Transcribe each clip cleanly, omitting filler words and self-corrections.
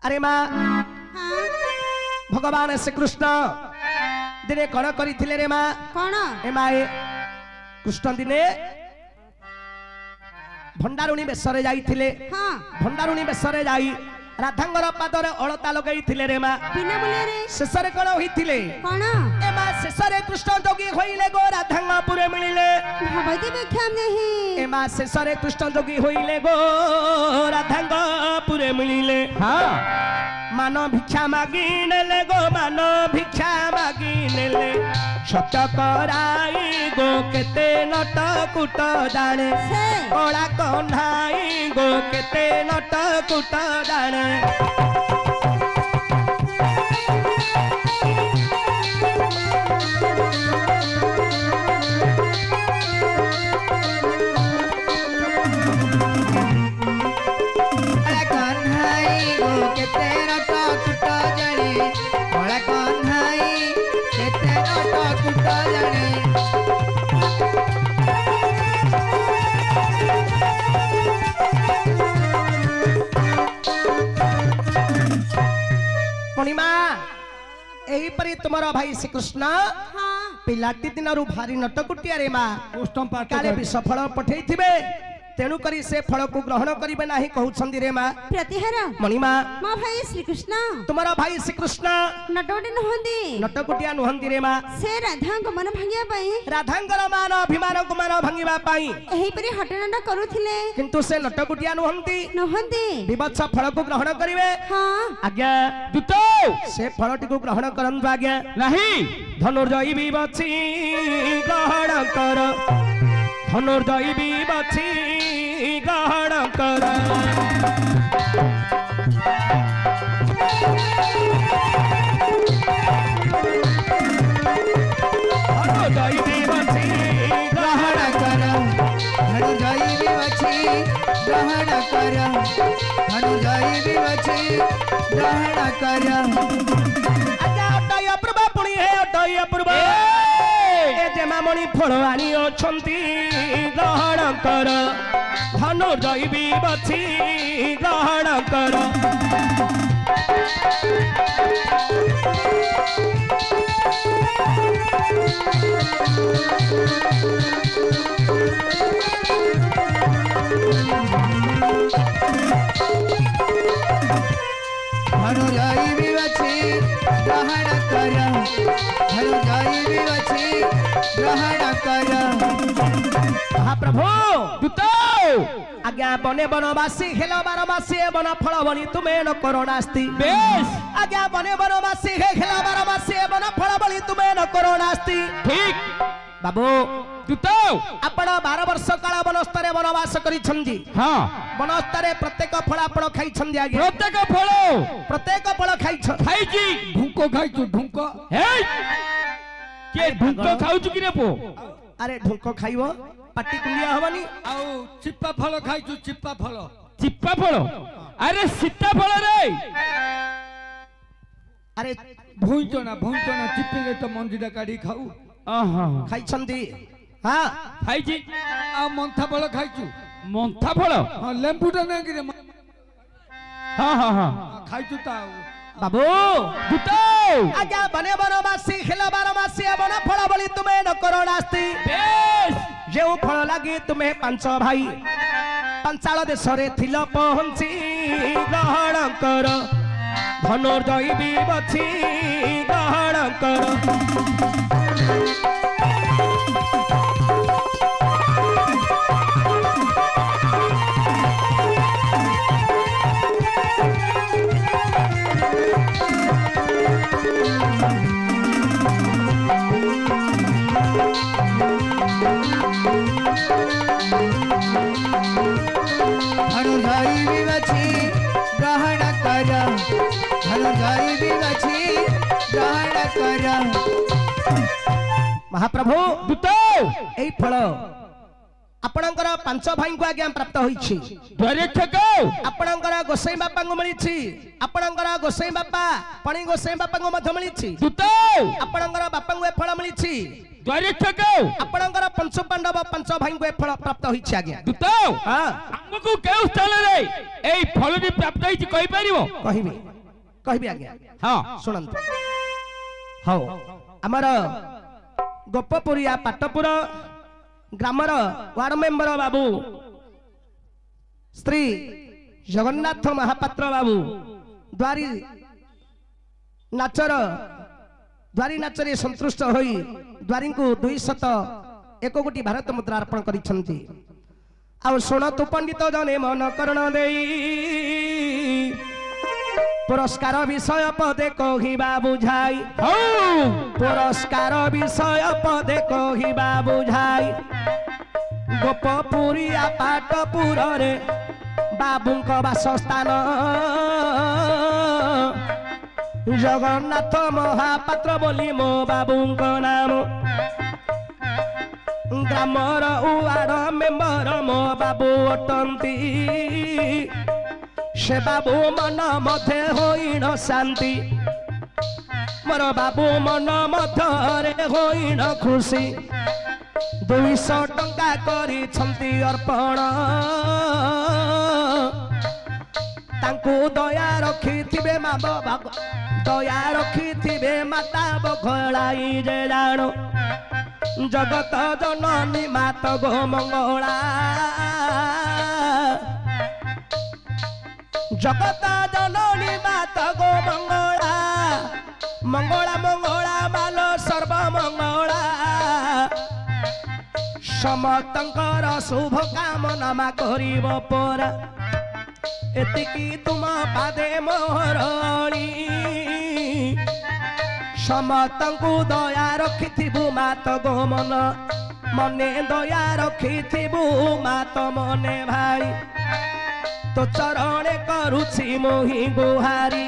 अरे माँ भगवान श्री कृष्ण दिने कौन करथिले रे माँ कौन ए माँ कृष्ण दिने भंडारुणी बेसरे जाइथिले हाँ भंडारुणी बेसरे जाई राधांगर पादरे अलता लगैथिले रे माँ बिना बोले रे शेषरे कौन होइथिले कौन ए माँ शेषरे कृष्ण जोगी होइले गो राधांगपुरे मिलिले भगवती व्याख्या नहीं ए माँ शेषरे कृष्ण जोगी होइले गो राधांगपुरे मिलिले हाँ मान भिक्षा मागी नेले गो मान भिक्षा मागी नेले सत कराई गो केते नट कुट जाने से कला कन्हाई गो केते नट कुट जाने एहीपरी तुमर भाई श्रीकृष्ण हाँ पिलाटी दिन भारी नटकुटिया रे माँ उत्तम पाठ काले विष फल पठेइथिबे तेणु करी से फल को ग्रहण करिबे नाही कहउछंदी रे माँ प्रतिहार मणिमा माँ भाई श्रीकृष्ण तुमर भाई श्रीकृष्ण नटोटे नहंदी नटकुटिया नुहंदी रे माँ से राधा को मन भांगिया पाई राधांगर मान अभिमान को मान भांगिबा पाई एही परी हटनडा करूथिले किंतु से नटकुटिया नुहंदी नहंदी विवत्स फल को ग्रहण करिवे हाँ आज्ञा दूत से फलटी को ग्रहण करंतु आज्ञा नहीं धनुर्जयी विवत्सी ग्रहण कर धनुर्जयी विवत्सी ग्रहण कर धनुर्जयी विवत्सी ग्रहण कर धनुर्जयी विवक्षी ग्रहण कर धनुर्जयी विवक्षी ग्रहण कर आज्ञा अटय अपूर्व पुणी हे अटय अपूर्व ए जेमामणि फल आनी अछंती ग्रहण कर धनुर्जयी विवक्षी ग्रहण कर धनुर्जयी विवक्षी ग्रहण कर धनुर्जयी विवक्षी ग्रहण कर महाप्रभु दूत आज्ञा बने बनवासी खेल बारमासी वन फल बनी तुम्हें न करुणास्ति बेश आज्ञा बने बनवासी खेल बारमासी वन फल बनी तुम्हें न करुणास्ति ठीक बाबू दूत आपण 12 वर्ष काल वनस्थरे वनवास करिछंदी हाँ वनस्थरे प्रत्येक फल आपण खाइछंदी आज्ञा प्रत्येक फल प्रत्येक फल खाइछ खाइची ढुंको खाइछु ढुंको हे के ढुंको खाउछु कि रे पो अरे ढुंको खाइबो पाटी कुलिया हबनी आउ चिप्पा फल खाइछु चिप्पा फल चिप्पा फल अरे सीता फल रे अरे भुंचना चिप्पे तो मंजीटा काढी खाऊ आहा खाइछंदी हां खाइची आ मंथा फल खाइछु मंथा फल हां लेंबुटा ना कि रे हाँ हाँ हाँ खाइछु ता बाबू दूत आज्ञा बने बनवासी खेल बारमासी वन फल बनी तुम्हें न करुणास्ति बेश जो फल लगी तुम्हें 5 भाई पंचाल देश थिल पहुंची ग्रहण कर धनुर्जयी विवक्षी ग्रहण कर धनुर्जयी विवक्षी ग्रहण कर धनुर्जयी विवक्षी ग्रहण कर महाप्रभु दूत एई फल आपणकर 5 भाई को आज्ञा प्राप्त होईछि द्वारेक्षक आपणकर गोसाई बापा को मिलिछि आपणकर गोसाई बापा पणी गोसाई बापा को मध्य मिलिछि दूत आपणकर बापा को फल मिलिछि द्वारक्षक आपणकर पंच पांडव पंच भाई को फल प्राप्त होइछि आज्ञा दूत हां हमको केउ स्थान रे एई फलटी प्राप्त होइछि कहि परिबो कहबी आज्ञा हां सुनंत हौ हमर गोपपुरिया पाटपुर ग्रामर वार्ड मेंबर बाबू श्री जगन्नाथ महापात्र बाबू द्वारी नाचरे संतुष्ट होई द्वारी को 201 कोटी भारत मुद्रा अर्पण करिसंती आ सुन तु पंडित जने मन करण देई पुरस्कार विषय पदे कहिबा बुझाई पुरस्कार विषय पदे कहिबा बुझाई गोपपुरिया पाटपुर रे बाबूंक वासस्थान जगन्नाथ महापात्र बोली मो बाबूंक नाम ग्रामर वार्ड मेंबर मो बाबू अटंती से बाबू मन मध्य होइण शांति मोर बाबू मन मध्य होइण खुशी 200 टंका करी छंती अर्पण तांकु दया रखिथिबे मा बाबा दया रखिथिबे माता बखलाई जे जानो जगत जननी मात गो मंगला जगत जननी मात गो मंगला मंगला मंगला मालो सर्व मंगला समतंकर शुभ कामना मा करिब पर एतिकी तुम पादे मोहरणी समतंकु दया रखिथिबु मात गो मन मने दया रखिथिबु मात मने भाई तो चरणे करुछि मोहि गुहारी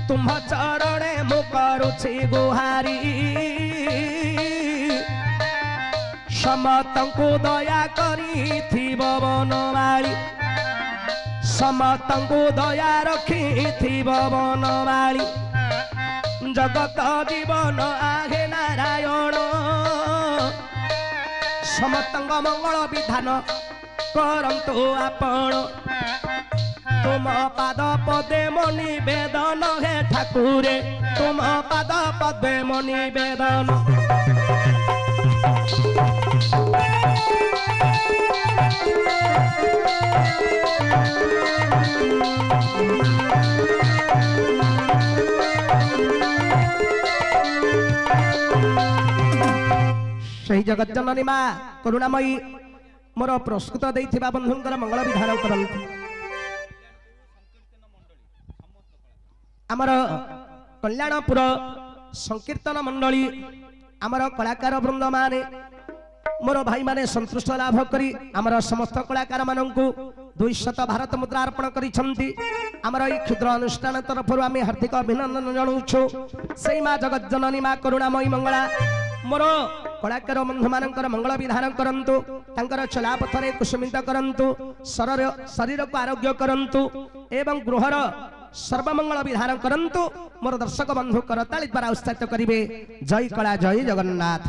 तुम चरणे मु करुछि गुहारी समतंकु दया करिथिब बनवाली समतंकु दया रखिथिब बनवाली जगत जीवन आहे नारायण समतंग मंगल विधान करंतु आपण तुम पाद पदे मनि वेदन हे ठाकुरे तुम पाद पदे मनि वेदन सही जगत जननी माँ करुणामयी मोर प्रस्तुत देथिबा बंधुंकर मंगल विधान करंतु आमर कल्याणपुर संकीर्तन मंडली आमर कलाकार वृंद माने मोर भाई माने संतुष्ट लाभ करी आमर समस्त कलाकार मानंकु 200 भारत मुद्रा अर्पण करिसंती आमर ई क्षुद्र अनुष्ठान तरफ आमे हार्दिक अभिनंदन जणाउछु सेई मां जगत जननी मां करुणामयी मंगला मोर कलाकार बंधु मानकर मंगल विधान करंतु तांकर चला पथरे कुसुमित करंतु शरीर को आरोग्य करंतु एवं गृहर सर्वमंगल विधान करंतु मोर दर्शक बंधु करताली द्वारा उत्साहित करिवे जय कला जय जगन्नाथ।